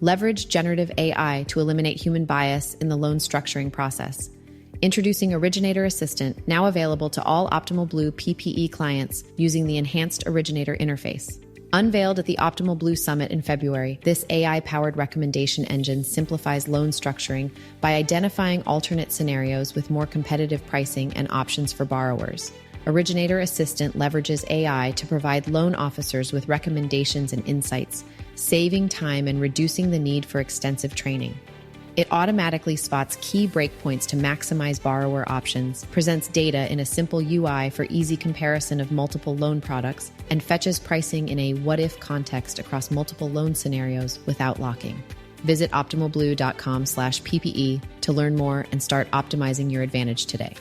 Leverage generative AI to eliminate human bias in the loan structuring process. Introducing Originator Assistant, now available to all Optimal Blue PPE clients using the enhanced Originator interface. Unveiled at the Optimal Blue Summit in February, this AI-powered recommendation engine simplifies loan structuring by identifying alternate scenarios with more competitive pricing and options for borrowers. Originator Assistant leverages AI to provide loan officers with recommendations and insights, saving time and reducing the need for extensive training. It automatically spots key breakpoints to maximize borrower options, presents data in a simple UI for easy comparison of multiple loan products, and fetches pricing in a what-if context across multiple loan scenarios without locking. Visit optimalblue.com/PPE to learn more and start optimizing your advantage today.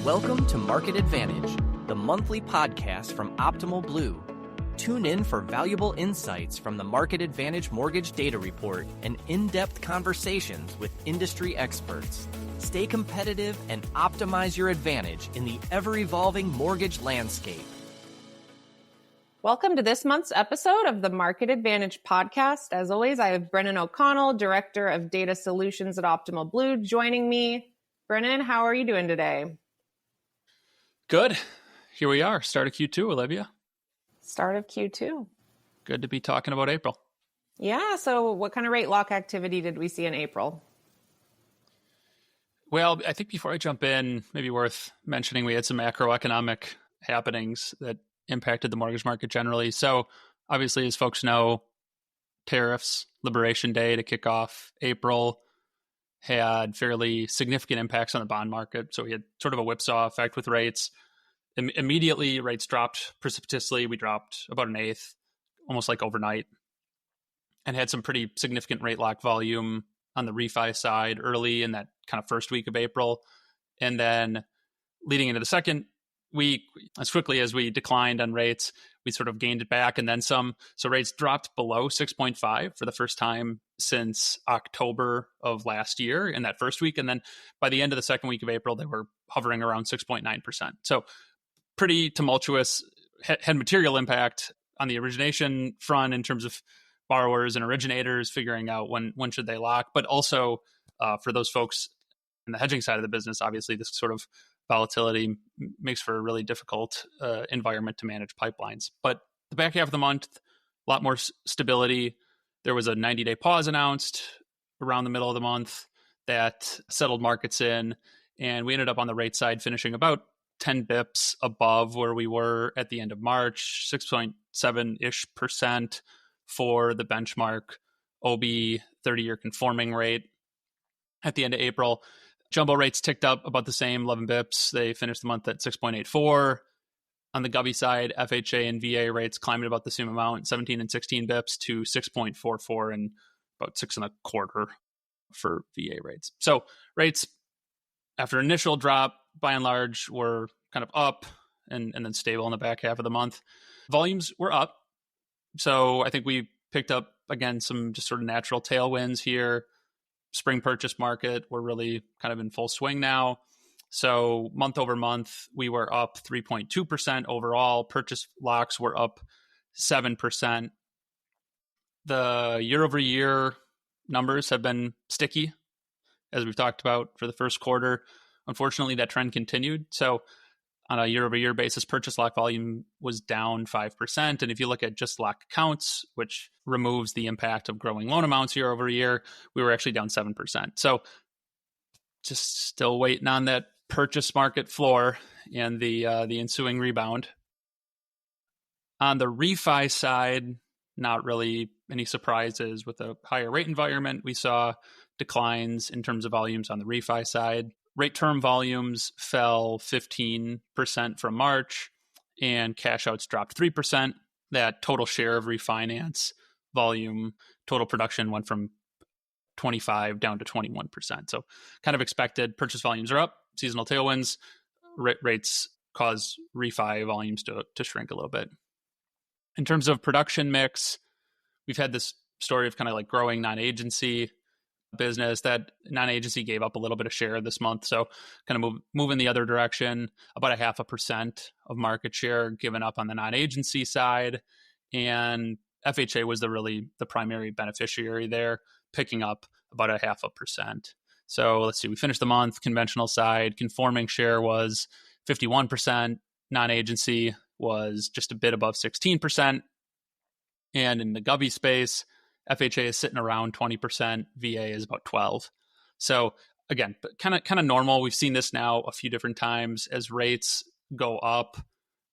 Welcome to Market Advantage, the monthly podcast from Optimal Blue. Tune in for valuable insights from the Market Advantage Mortgage Data Report and in-depth conversations with industry experts. Stay competitive and optimize your advantage in the ever-evolving mortgage landscape. Welcome to this month's episode of the Market Advantage podcast. As always, I have Brennan O'Connell, Director of Data Solutions at Optimal Blue, joining me. Brennan, how are you doing today? Good. Here we are. Start of Q2, Olivia. Start of Q2. Good to be talking about April. Yeah. So what kind of rate lock activity did we see in April? Well, I think before I jump in, maybe worth mentioning we had some macroeconomic happenings that impacted the mortgage market generally. So obviously, as folks know, tariffs, Liberation Day to kick off April had fairly significant impacts on the bond market. So we had sort of a whipsaw effect with rates. Immediately, rates dropped precipitously. We dropped about an eighth, almost like overnight, and had some pretty significant rate lock volume on the refi side early in that kind of first week of April. And then leading into the second week, as quickly as we declined on rates, we sort of gained it back and then some. So rates dropped below 6.5 for the first time since October of last year in that first week. And then by the end of the second week of April, they were hovering around 6.9%. So pretty tumultuous, had material impact on the origination front in terms of borrowers and originators figuring out when should they lock, but also for those folks in the hedging side of the business, obviously this sort of volatility makes for a really difficult environment to manage pipelines. But the back half of the month, a lot more stability. There was a 90-day pause announced around the middle of the month that settled markets in, and we ended up on the rate side finishing about 10 bips above where we were at the end of March, 6.7-ish% for the benchmark OB 30-year conforming rate at the end of April. Jumbo rates ticked up about the same, 11 bips. They finished the month at 6.84. On the Govy side, FHA and VA rates climbed about the same amount, 17 and 16 bips to 6.44 and about 6.25 for VA rates. So rates, after initial drop, by and large, were kind of up and then stable in the back half of the month. Volumes were up. So I think we picked up, again, some just sort of natural tailwinds here. Spring purchase market, we're really kind of in full swing now. So month over month, we were up 3.2% overall. Purchase locks were up 7%. The year over year numbers have been sticky, as we've talked about for the first quarter. Unfortunately, that trend continued. So on a year-over-year basis, purchase lock volume was down 5%. And if you look at just lock counts, which removes the impact of growing loan amounts year over year, we were actually down 7%. So just still waiting on that purchase market floor and the ensuing rebound. On the refi side, not really any surprises. With a higher rate environment, we saw declines in terms of volumes on the refi side. Rate term volumes fell 15% from March, and cash outs dropped 3%. That total share of refinance volume, total production went from 25 down to 21%. So kind of expected. Purchase volumes are up, seasonal tailwinds. Rates cause refi volumes to shrink a little bit. In terms of production mix, we've had this story of kind of like growing non-agency. business. That non-agency gave up a little bit of share this month. So kind of moving the other direction, about 0.5% of market share given up on the non-agency side. And FHA was the primary beneficiary there, picking up about 0.5%. So let's see, we finished the month, conventional side, conforming share was 51%, non-agency was just a bit above 16%. And in the Govy space, FHA is sitting around 20%, VA is about 12%. So again, kind of normal. We've seen this now a few different times. As rates go up,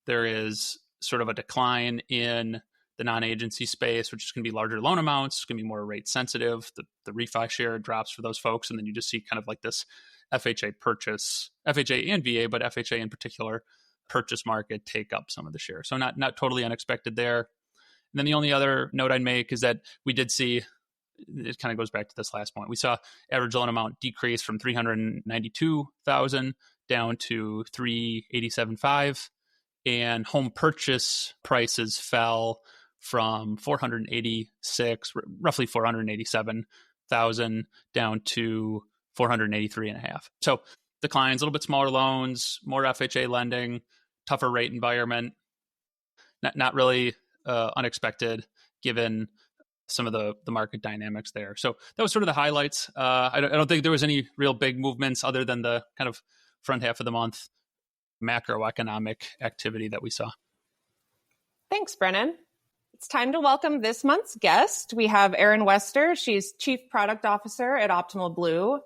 there is sort of a decline in the non-agency space, which is going to be larger loan amounts. It's going to be more rate sensitive. The refi share drops for those folks. And then you just see kind of like this FHA purchase, FHA and VA, but FHA in particular, purchase market take up some of the share. So not totally unexpected there. And then the only other note I'd make is that we did see, it kind of goes back to this last point. We saw average loan amount decrease from 392,000 down to 387.5, and home purchase prices fell from 486, roughly 487,000 down to 483.5. So declines, a little bit smaller loans, more FHA lending, tougher rate environment. Not really unexpected given some of the market dynamics there. So that was sort of the highlights. I don't think there was any real big movements other than the kind of front half of the month macroeconomic activity that we saw. Thanks, Brennan. It's time to welcome this month's guest. We have Erin Wester. She's Chief Product Officer at Optimal Blue.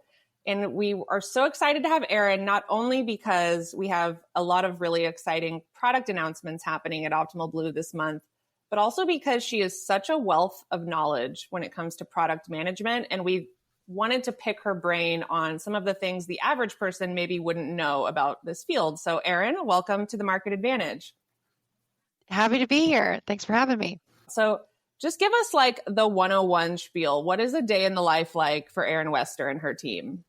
And we are so excited to have Erin, not only because we have a lot of really exciting product announcements happening at Optimal Blue this month, but also because she is such a wealth of knowledge when it comes to product management. And we wanted to pick her brain on some of the things the average person maybe wouldn't know about this field. So Erin, welcome to the Market Advantage. Happy to be here. Thanks for having me. So just give us like the 101 spiel. What is a day in the life like for Erin Wester and her team?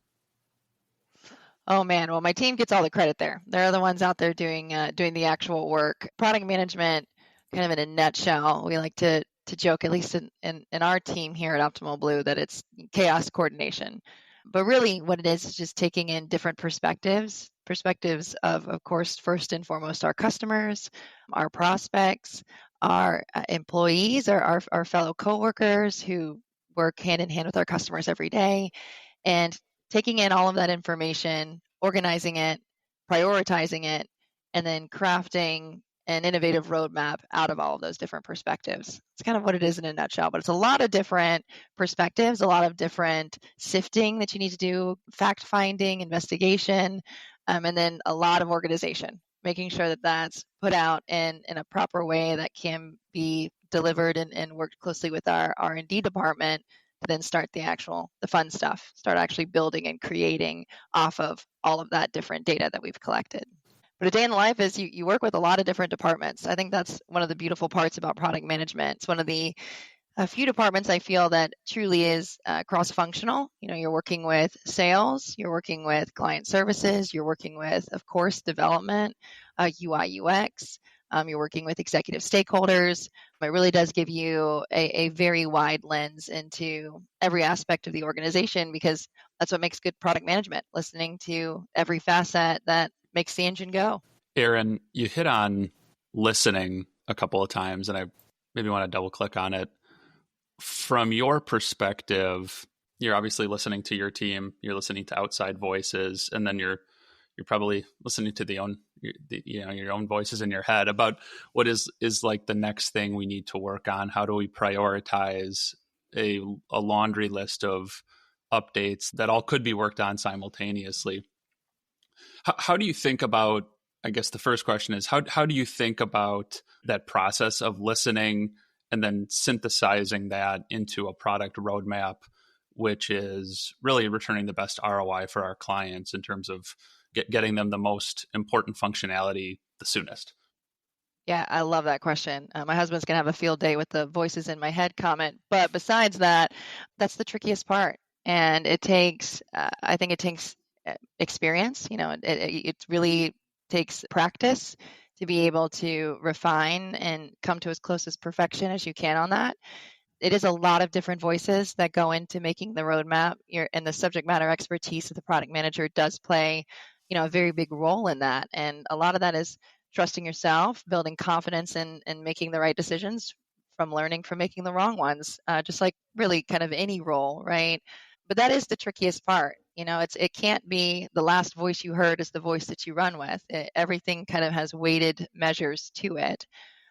Oh man, well my team gets all the credit there. They're the ones out there doing the actual work. Product management, kind of in a nutshell, we like to joke, at least in our team here at Optimal Blue, that it's chaos coordination. But really what it is just taking in different perspectives of course, first and foremost, our customers, our prospects, our employees, our fellow coworkers who work hand in hand with our customers every day, and taking in all of that information, organizing it, prioritizing it, and then crafting an innovative roadmap out of all of those different perspectives. It's kind of what it is in a nutshell, but it's a lot of different perspectives, a lot of different sifting that you need to do, fact-finding, investigation, and then a lot of organization, making sure that that's put out in a proper way that can be delivered and worked closely with our R&D department to then start the fun stuff, start actually building and creating off of all of that different data that we've collected. But a day in the life is you work with a lot of different departments. I think that's one of the beautiful parts about product management. It's one of the few departments I feel that truly is cross-functional. You're working with sales, you're working with client services, you're working with, of course, development, UI, UX. You're working with executive stakeholders. It really does give you a very wide lens into every aspect of the organization, because that's what makes good product management, listening to every facet that makes the engine go. Erin, you hit on listening a couple of times, and I maybe want to double click on it. From your perspective, you're obviously listening to your team, you're listening to outside voices, and then you're probably listening to your own voices in your head about what is like the next thing we need to work on. How do we prioritize a laundry list of updates that all could be worked on simultaneously? How do you think about, I guess the first question is, how do you think about that process of listening and then synthesizing that into a product roadmap, which is really returning the best ROI for our clients in terms of getting them the most important functionality the soonest? Yeah, I love that question. My husband's going to have a field day with the voices in my head comment. But besides that, that's the trickiest part. And it takes, I think it takes experience. It really takes practice to be able to refine and come to as close as perfection as you can on that. it is a lot of different voices that go into making the roadmap. And the subject matter expertise of the product manager does play, a very big role in that. And a lot of that is trusting yourself, building confidence in making the right decisions from learning from making the wrong ones, just like really kind of any role, right? But that is the trickiest part. It can't be the last voice you heard is the voice that you run with. Everything kind of has weighted measures to it.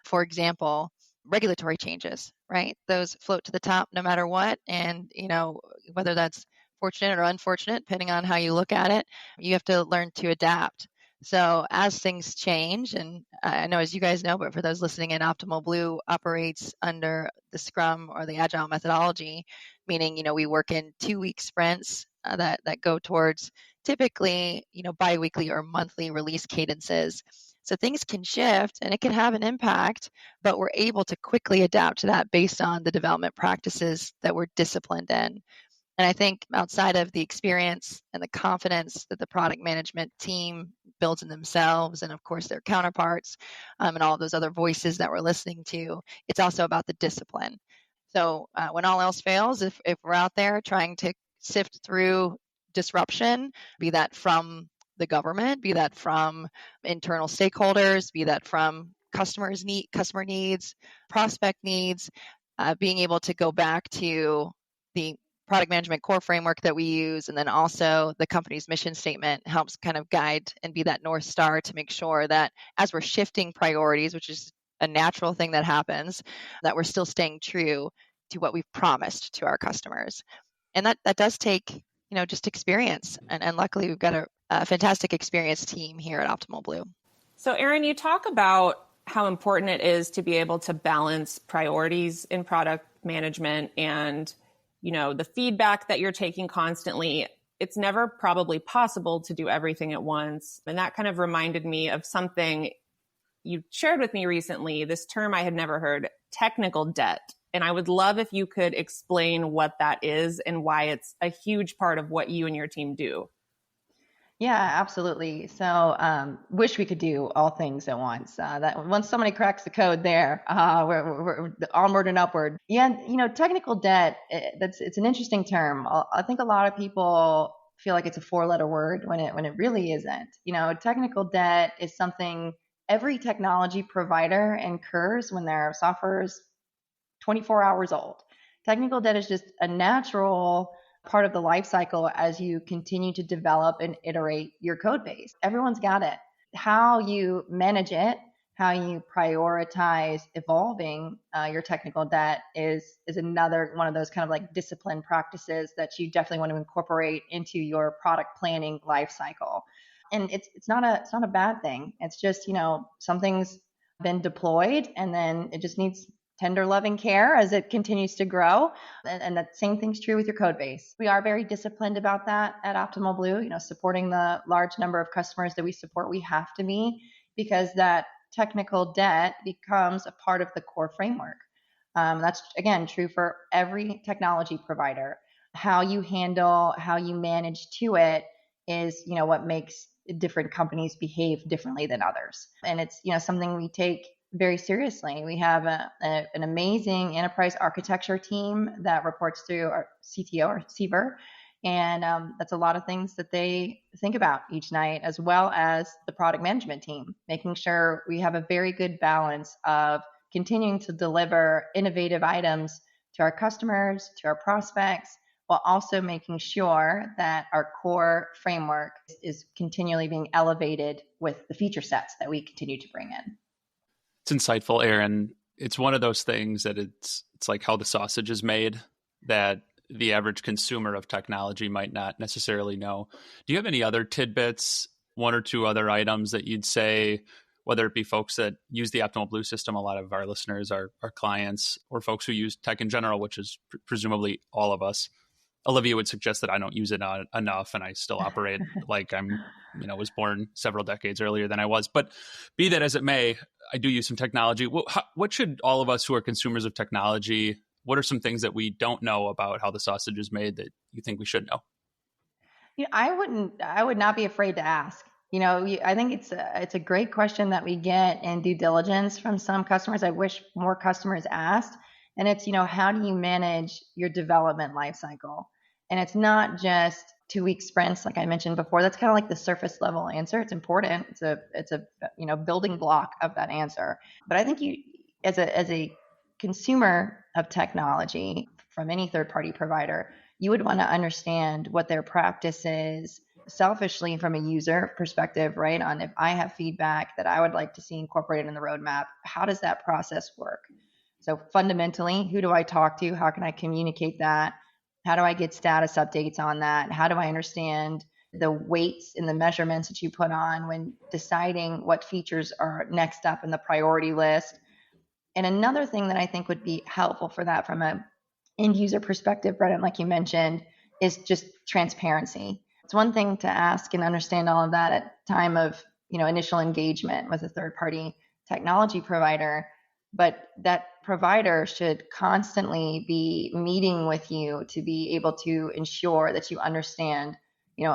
For example, regulatory changes, right? Those float to the top no matter what. And, whether that's fortunate or unfortunate, depending on how you look at it, you have to learn to adapt. So as things change, and I know as you guys know, but for those listening in, Optimal Blue operates under the Scrum or the Agile methodology, meaning, we work in 2-week sprints that go towards typically, biweekly or monthly release cadences. So things can shift and it can have an impact, but we're able to quickly adapt to that based on the development practices that we're disciplined in. And I think outside of the experience and the confidence that the product management team builds in themselves and, of course, their counterparts and all those other voices that we're listening to, it's also about the discipline. So when all else fails, if we're out there trying to sift through disruption, be that from the government, be that from internal stakeholders, be that from customer needs, prospect needs, being able to go back to the product management core framework that we use, and then also the company's mission statement helps kind of guide and be that North Star to make sure that as we're shifting priorities, which is a natural thing that happens, that we're still staying true to what we've promised to our customers. And that does take, just experience. And luckily we've got a fantastic experienced team here at Optimal Blue. So Erin, you talk about how important it is to be able to balance priorities in product management and the feedback that you're taking constantly. It's never probably possible to do everything at once. And that kind of reminded me of something you shared with me recently, this term I had never heard, technical debt. And I would love if you could explain what that is and why it's a huge part of what you and your team do. Yeah, absolutely. So wish we could do all things at once. That once somebody cracks the code there, we're onward and upward. Yeah, technical debt, it's an interesting term. I think a lot of people feel like it's a 4-letter word when it really isn't. Technical debt is something every technology provider incurs when their software is 24 hours old. Technical debt is just a natural part of the life cycle as you continue to develop and iterate your code base. Everyone's got it. How you manage it, how you prioritize evolving your technical debt is another one of those kind of like discipline practices that you definitely want to incorporate into your product planning life cycle. And it's not a bad thing. It's just, something's been deployed and then it just needs tender loving care as it continues to grow. And that same thing's true with your code base. We are very disciplined about that at Optimal Blue, supporting the large number of customers that we support. We have to be, because that technical debt becomes a part of the core framework. That's, again, true for every technology provider. How you handle, how you manage to it is, what makes different companies behave differently than others. And it's, something we take very seriously. We have an amazing enterprise architecture team that reports through our CTO or CBER. And that's a lot of things that they think about each night, as well as the product management team, making sure we have a very good balance of continuing to deliver innovative items to our customers, to our prospects, while also making sure that our core framework is continually being elevated with the feature sets that we continue to bring in. It's insightful, Erin. It's one of those things that it's like how the sausage is made that the average consumer of technology might not necessarily know. Do you have any other tidbits, 1 or 2 other items that you'd say, whether it be folks that use the Optimal Blue system, a lot of our listeners are clients, or folks who use tech in general, which is presumably all of us? Olivia would suggest that I don't use it enough, and I still operate like I'm, was born several decades earlier than I was. But be that as it may, I do use some technology. What should all of us who are consumers of technology, what are some things that we don't know about how the sausage is made that you think we should know? I would not be afraid to ask. I think it's a great question that we get in due diligence from some customers. I wish more customers asked. And it's, how do you manage your development lifecycle? And it's not just 2-week sprints, like I mentioned before. That's kind of like the surface level answer. It's important. It's a building block of that answer. But I think you, as a consumer of technology from any third party provider, you would want to understand what their practice is selfishly from a user perspective, right? On if I have feedback that I would like to see incorporated in the roadmap, how does that process work? So fundamentally, who do I talk to? How can I communicate that? How do I get status updates on that? How do I understand the weights and the measurements that you put on when deciding what features are next up in the priority list? And another thing that I think would be helpful for that from a end user perspective, Brennan, like you mentioned, is just transparency. It's one thing to ask and understand all of that at time of, initial engagement with a third party technology provider, but that provider should constantly be meeting with you to be able to ensure that you understand,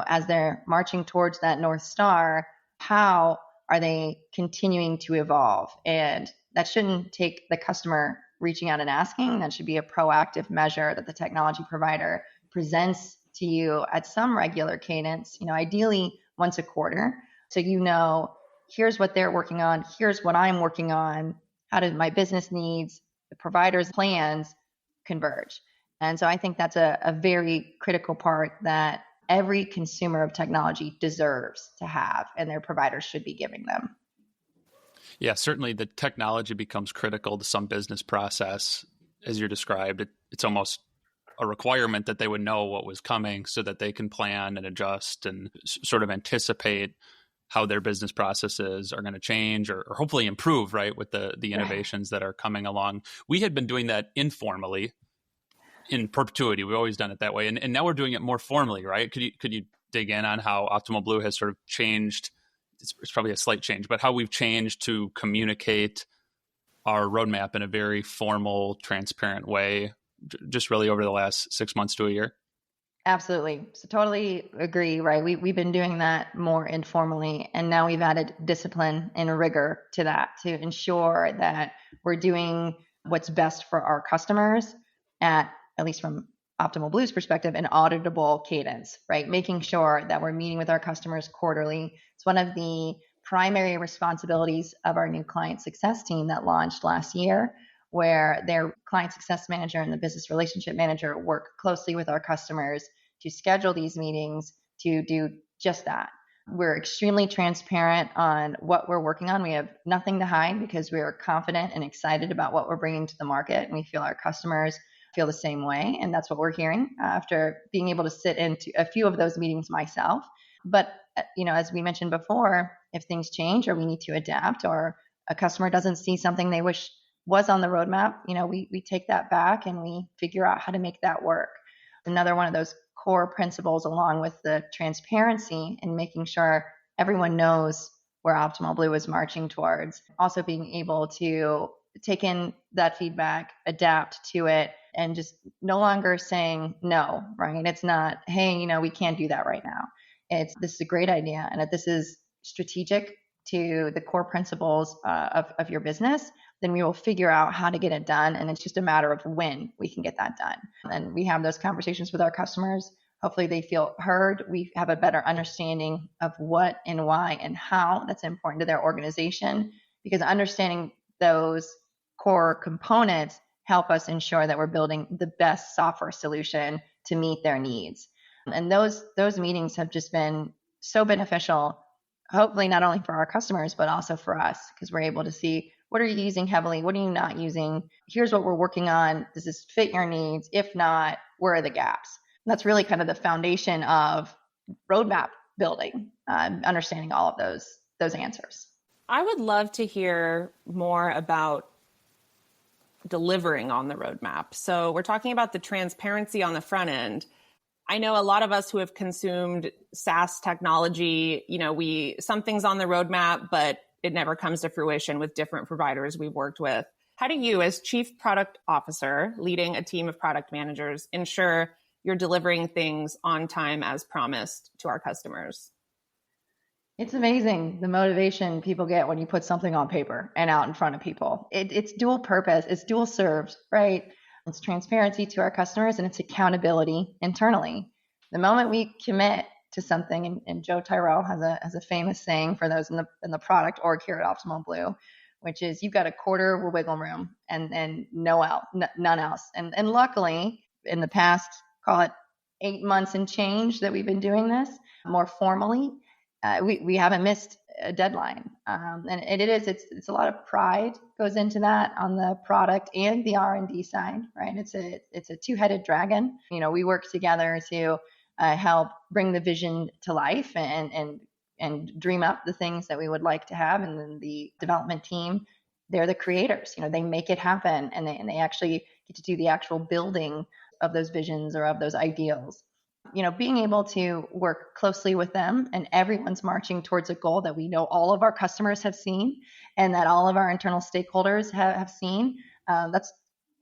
as they're marching towards that North Star, how are they continuing to evolve? And that shouldn't take the customer reaching out and asking. That should be a proactive measure that the technology provider presents to you at some regular cadence, ideally once a quarter. So, here's what they're working on. Here's what I'm working on. How do my business needs, the provider's plans converge? And so I think that's a very critical part that every consumer of technology deserves to have, and their providers should be giving them. Yeah, certainly the technology becomes critical to some business process. As you described, it's almost a requirement that they would know what was coming so that they can plan and adjust and sort of anticipate how their business processes are going to change or hopefully improve, right, with the innovations that are coming along. We had been doing that informally in perpetuity. We've always done it that way. And now we're doing it more formally, right? Could you dig in on how Optimal Blue has sort of changed? It's probably a slight change, but how we've changed to communicate our roadmap in a very formal, transparent way, just really over the last 6 months to a year? Absolutely. So totally agree, right? We've been doing that more informally, and now we've added discipline and rigor to that to ensure that we're doing what's best for our customers at least from Optimal Blue's perspective, an auditable cadence, right? Making sure that we're meeting with our customers quarterly. It's one of the primary responsibilities of our new client success team that launched last year, where their client success manager and the business relationship manager work closely with our customers to schedule these meetings to do just that. We're extremely transparent on what we're working on. We have nothing to hide because we are confident and excited about what we're bringing to the market. And we feel our customers feel the same way. And that's what we're hearing after being able to sit into a few of those meetings myself. But, as we mentioned before, if things change or we need to adapt or a customer doesn't see something they wish was on the roadmap, we take that back and we figure out how to make that work. Another one of those core principles, along with the transparency and making sure everyone knows where Optimal Blue is marching towards. Also being able to take in that feedback, adapt to it, and just no longer saying no, right? It's not, hey, we can't do that right now. This is a great idea, and if this is strategic to the core principles of your business, then we will figure out how to get it done. And it's just a matter of when we can get that done. And we have those conversations with our customers. Hopefully they feel heard. We have a better understanding of what and why and how that's important to their organization, because understanding those core components help us ensure that we're building the best software solution to meet their needs. And those meetings have just been so beneficial, hopefully not only for our customers, but also for us, because we're able to see, what are you using heavily? What are you not using? Here's what we're working on. Does this fit your needs? If not, where are the gaps? That's really kind of the foundation of roadmap building, understanding all of those answers. I would love to hear more about delivering on the roadmap. So we're talking about the transparency on the front end. I know a lot of us who have consumed SaaS technology, something's on the roadmap, but it never comes to fruition with different providers we've worked with. How do you, as Chief Product Officer, leading a team of product managers, ensure you're delivering things on time as promised to our customers? It's amazing the motivation people get when you put something on paper and out in front of people. It's dual purpose, it's dual served, right? It's transparency to our customers and it's accountability internally. The moment we commit to something, and Joe Tyrell has a famous saying for those in the product org here at Optimal Blue, which is you've got a quarter wiggle room and none else. And luckily, in the past, call it 8 months and change that we've been doing this more formally, we haven't missed a deadline. And it's a lot of pride goes into that on the product and the R&D side, right? It's a two-headed dragon. We work together to help bring the vision to life and dream up the things that we would like to have. And then the development team, they're the creators. They make it happen, and they actually get to do the actual building of those visions or of those ideals. Being able to work closely with them, and everyone's marching towards a goal that we know all of our customers have seen and that all of our internal stakeholders have seen. That's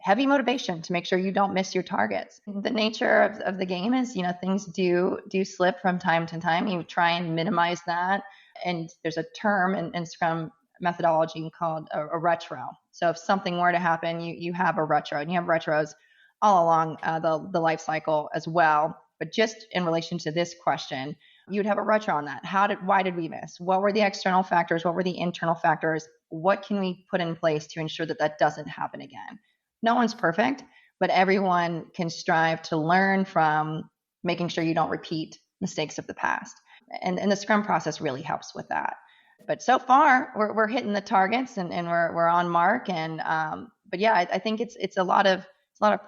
heavy motivation to make sure you don't miss your targets. The nature of the game is, things do slip from time to time. You try and minimize that. And there's a term in Scrum methodology called a retro. So if something were to happen, you have a retro, and you have retros all along the life cycle as well. But just in relation to this question, you'd have a retro on that. Why did we miss? What were the external factors? What were the internal factors? What can we put in place to ensure that doesn't happen again? No one's perfect, but everyone can strive to learn from making sure you don't repeat mistakes of the past. And the Scrum process really helps with that. But so far, we're hitting the targets and we're on mark. And but yeah, I think it's a lot of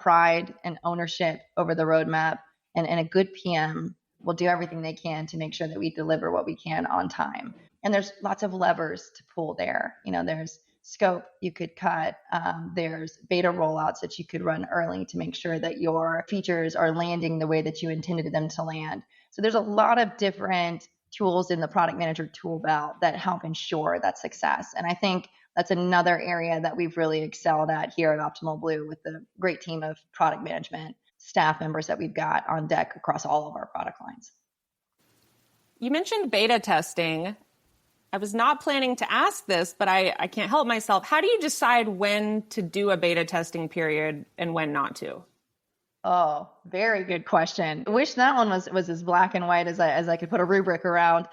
pride and ownership over the roadmap. And a good PM will do everything they can to make sure that we deliver what we can on time. And there's lots of levers to pull there. There's scope you could cut. There's beta rollouts that you could run early to make sure that your features are landing the way that you intended them to land. So there's a lot of different tools in the product manager tool belt that help ensure that success. And I think that's another area that we've really excelled at here at Optimal Blue with the great team of product management staff members that we've got on deck across all of our product lines. You mentioned beta testing. I was not planning to ask this, but I can't help myself. How do you decide when to do a beta testing period and when not to? Oh, very good question. I wish that one was as black and white as I could put a rubric around.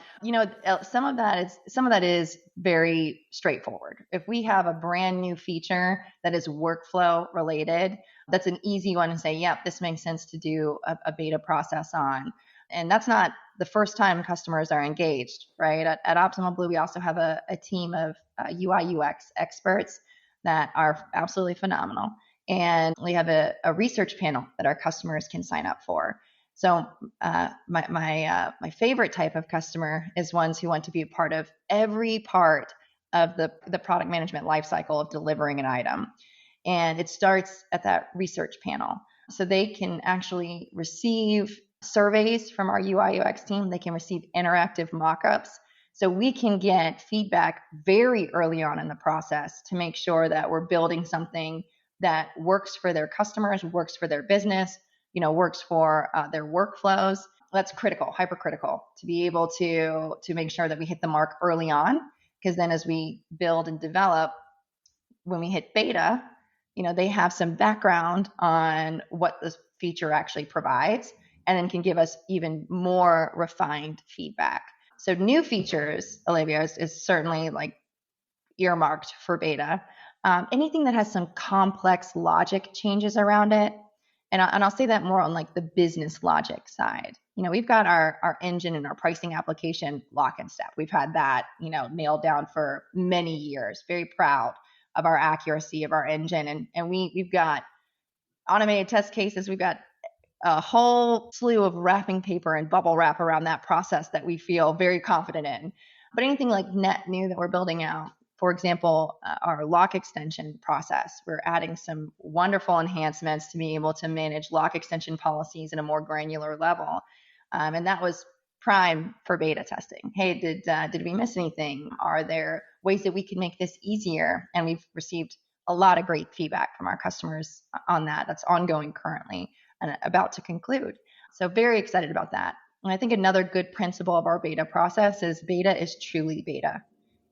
Some of that is very straightforward. If we have a brand new feature that is workflow related, that's an easy one to say, yep, this makes sense to do a beta process on. And that's not the first time customers are engaged, right? At Optimal Blue, we also have a team of UI UX experts that are absolutely phenomenal. And we have a research panel that our customers can sign up for. So my favorite type of customer is ones who want to be a part of every part of the product management lifecycle of delivering an item. And it starts at that research panel. So they can actually receive surveys from our UI UX team. They can receive interactive mockups. So we can get feedback very early on in the process to make sure that we're building something that works for their customers, works for their business, works for their workflows. That's critical, hypercritical, to be able to make sure that we hit the mark early on. Because then as we build and develop, when we hit beta, they have some background on what this feature actually provides, and then can give us even more refined feedback. So new features, Olivia, is certainly like earmarked for beta. Anything that has some complex logic changes around it, and I'll say that more on like the business logic side. We've got our engine and our pricing application lock and step. We've had that, nailed down for many years. Very proud of our accuracy of our engine, and we've got automated test cases. We've got a whole slew of wrapping paper and bubble wrap around that process that we feel very confident in. But anything like net new that we're building out, for example, our lock extension process, we're adding some wonderful enhancements to be able to manage lock extension policies at a more granular level. And that was prime for beta testing. Hey, did we miss anything? Are there ways that we can make this easier? And we've received a lot of great feedback from our customers on that. That's ongoing currently and about to conclude. So very excited about that. And I think another good principle of our beta process is beta is truly beta.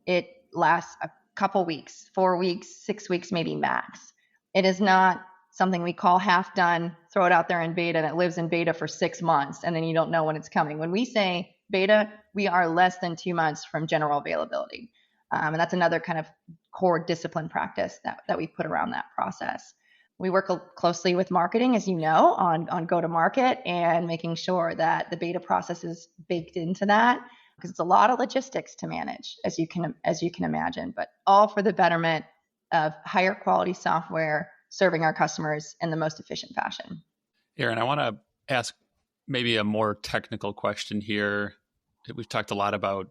It lasts a couple weeks, 4 weeks, 6 weeks, maybe max. It is not something we call half done, throw it out there in beta, and it lives in beta for 6 months, and then you don't know when it's coming. When we say beta, we are less than 2 months from general availability. And that's another kind of core discipline practice that we put around that process. We work closely with marketing, as you know, on go-to-market and making sure that the beta process is baked into that, because it's a lot of logistics to manage, as you can imagine, but all for the betterment of higher quality software serving our customers in the most efficient fashion. Erin, I want to ask maybe a more technical question here. We've talked a lot about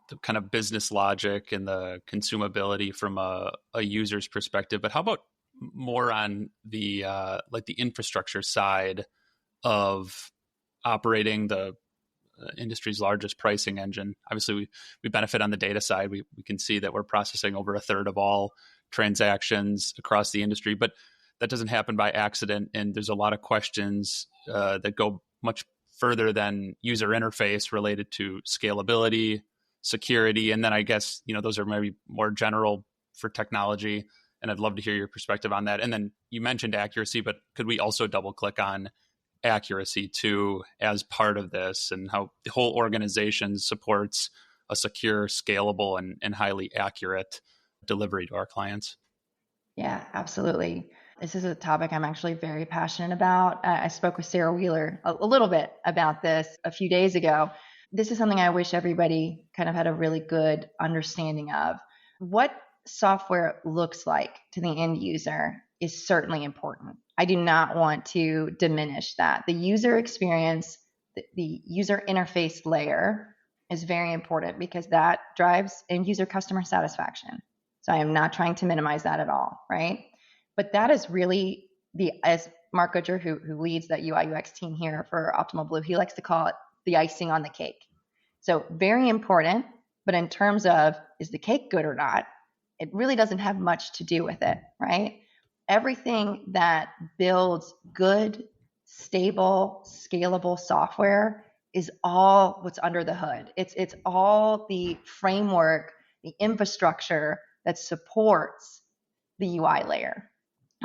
the kind of business logic and the consumability from a user's perspective, but how about more on the like the infrastructure side of operating the industry's largest pricing engine? Obviously, we benefit on the data side. We can see that we're processing over a third of all transactions across the industry, but that doesn't happen by accident. And there's a lot of questions that go much further than user interface related to scalability, security. And then I guess, those are maybe more general for technology. And I'd love to hear your perspective on that. And then you mentioned accuracy, but could we also double click on accuracy too as part of this, and how the whole organization supports a secure, scalable, and highly accurate delivery to our clients? Yeah, absolutely. This is a topic I'm actually very passionate about. I spoke with Sarah Wheeler a little bit about this a few days ago. This is something I wish everybody kind of had a really good understanding of. What software looks like to the end user is certainly important. I do not want to diminish that. The user experience, the user interface layer is very important because that drives end user customer satisfaction. So I am not trying to minimize that at all, right? But that is really as Mark Goodger, who leads that UI UX team here for Optimal Blue, he likes to call it the icing on the cake. So very important, but in terms of is the cake good or not, it really doesn't have much to do with it, right? Everything that builds good, stable, scalable software is all what's under the hood. It's all the framework, the infrastructure that supports the UI layer.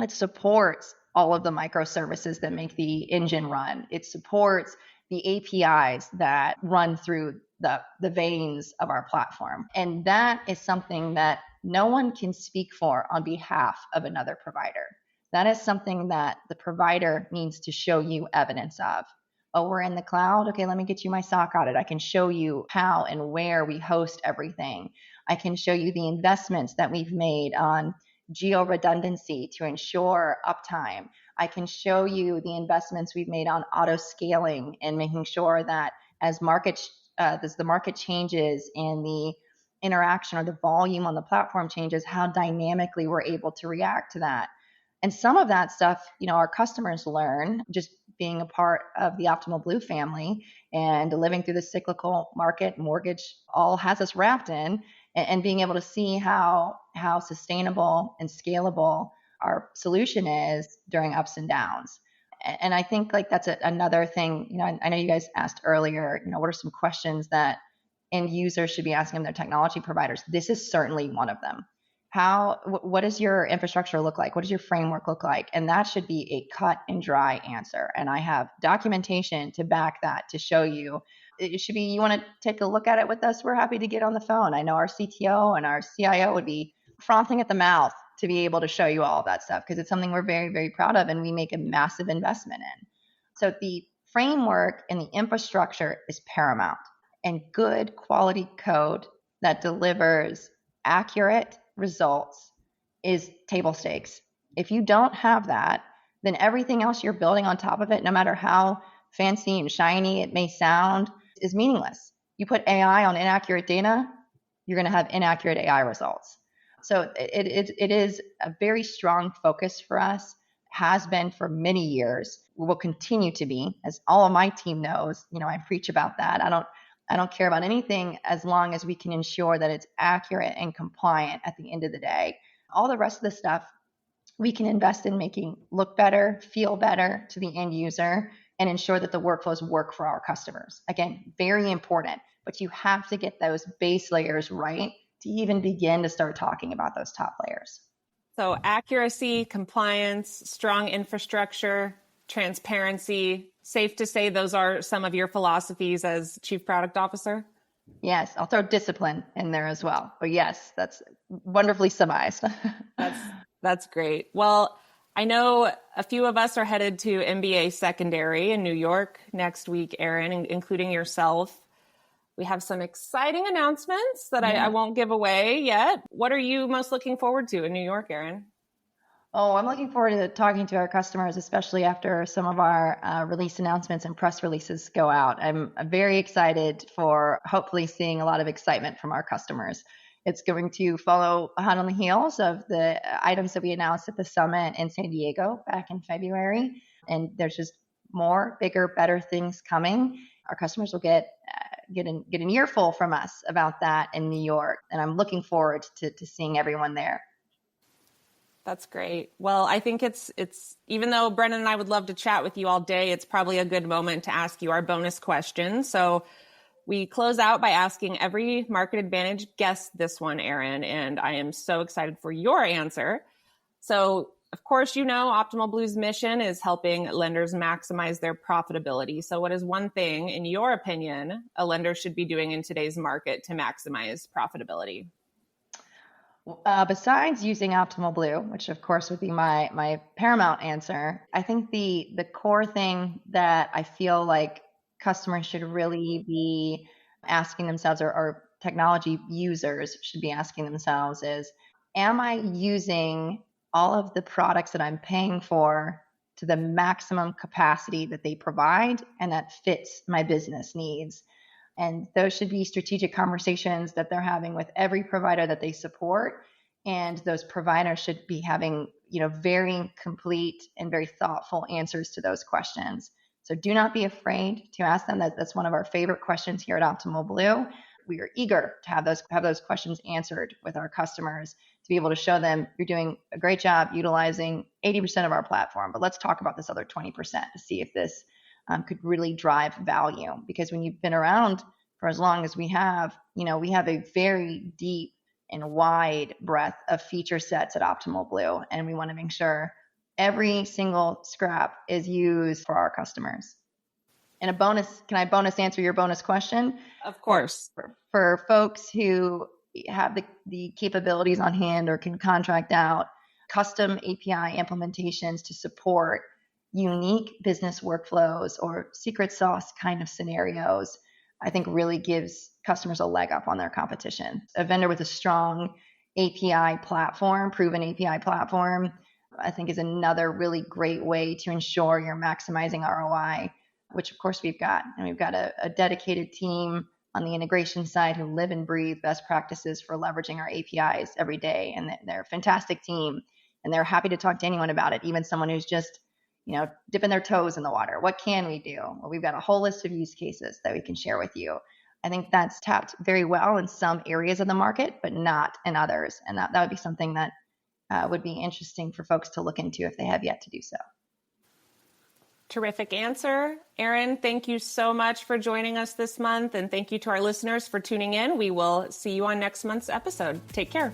It supports all of the microservices that make the engine run. It supports the APIs that run through the veins of our platform. And that is something that no one can speak for on behalf of another provider. That is something that the provider needs to show you evidence of. Oh, we're in the cloud? Okay, let me get you my SOC audit. I can show you how and where we host everything. I can show you the investments that we've made on geo redundancy to ensure uptime. I can show you the investments we've made on auto scaling and making sure that as the market changes and the interaction or the volume on the platform changes, how dynamically we're able to react to that. And some of that stuff, our customers learn just being a part of the Optimal Blue family and living through the cyclical market. Mortgage all has us wrapped in, and being able to see how sustainable and scalable our solution is during ups and downs. And I think that's another thing. I know you guys asked earlier, what are some questions that end users should be asking their technology providers? This is certainly one of them. What does your infrastructure look like? What does your framework look like? And that should be a cut and dry answer. And I have documentation to back that, to show you. It should be, you want to take a look at it with us, we're happy to get on the phone. I know our CTO and our CIO would be frothing at the mouth to be able to show you all of that stuff, because it's something we're very, very proud of and we make a massive investment in. So the framework and the infrastructure is paramount, and good quality code that delivers accurate results is table stakes. If you don't have that, then everything else you're building on top of it, no matter how fancy and shiny it may sound, is meaningless. You put AI on inaccurate data, you're going to have inaccurate AI results. So it is a very strong focus for us, has been for many years, will continue to be, as all of my team knows. I preach about that. I don't care about anything as long as we can ensure that it's accurate and compliant at the end of the day. All the rest of the stuff we can invest in making look better, feel better to the end user, and ensure that the workflows work for our customers. Again, very important, but you have to get those base layers right to even begin to start talking about those top layers. So accuracy, compliance, strong infrastructure, transparency. Safe to say those are some of your philosophies as Chief Product Officer? Yes, I'll throw discipline in there as well. But yes, that's wonderfully surmised. That's great. Well, I know a few of us are headed to MBA Secondary in New York next week, Erin, including yourself. We have some exciting announcements that I won't give away yet. What are you most looking forward to in New York, Erin? Oh, I'm looking forward to talking to our customers, especially after some of our release announcements and press releases go out. I'm very excited for hopefully seeing a lot of excitement from our customers. It's going to follow hot on the heels of the items that we announced at the summit in San Diego back in February. And there's just more, bigger, better things coming. Our customers will get an earful from us about that in New York. And I'm looking forward to seeing everyone there. That's great. Well, I think it's even though Brennan and I would love to chat with you all day, it's probably a good moment to ask you our bonus question. So we close out by asking every Market Advantage guest this one, Erin, and I am so excited for your answer. So, of course, you know, Optimal Blue's mission is helping lenders maximize their profitability. So what is one thing, in your opinion, a lender should be doing in today's market to maximize profitability? Besides using Optimal Blue, which of course would be my paramount answer, I think the core thing that I feel like customers should really be asking themselves, or technology users should be asking themselves is, am I using all of the products that I'm paying for to the maximum capacity that they provide and that fits my business needs? And those should be strategic conversations that they're having with every provider that they support. And those providers should be having, very complete and very thoughtful answers to those questions. So do not be afraid to ask them. That's one of our favorite questions here at Optimal Blue. We are eager to have those questions answered with our customers to be able to show them you're doing a great job utilizing 80% of our platform. But let's talk about this other 20% to see if this could really drive value. Because when you've been around for as long as we have, we have a very deep and wide breadth of feature sets at Optimal Blue. And we want to make sure every single scrap is used for our customers. And a bonus, can I bonus answer your bonus question? Of course. For folks who have the capabilities on hand or can contract out custom API implementations to support unique business workflows or secret sauce kind of scenarios, I think really gives customers a leg up on their competition. A vendor with a strong API platform, proven API platform, I think is another really great way to ensure you're maximizing ROI, which of course we've got. And we've got a dedicated team on the integration side who live and breathe best practices for leveraging our APIs every day. And they're a fantastic team. And they're happy to talk to anyone about it, even someone who's just dipping their toes in the water. What can we do? Well, we've got a whole list of use cases that we can share with you. I think that's tapped very well in some areas of the market, but not in others. And that would be something that would be interesting for folks to look into if they have yet to do so. Terrific answer. Erin, thank you so much for joining us this month. And thank you to our listeners for tuning in. We will see you on next month's episode. Take care.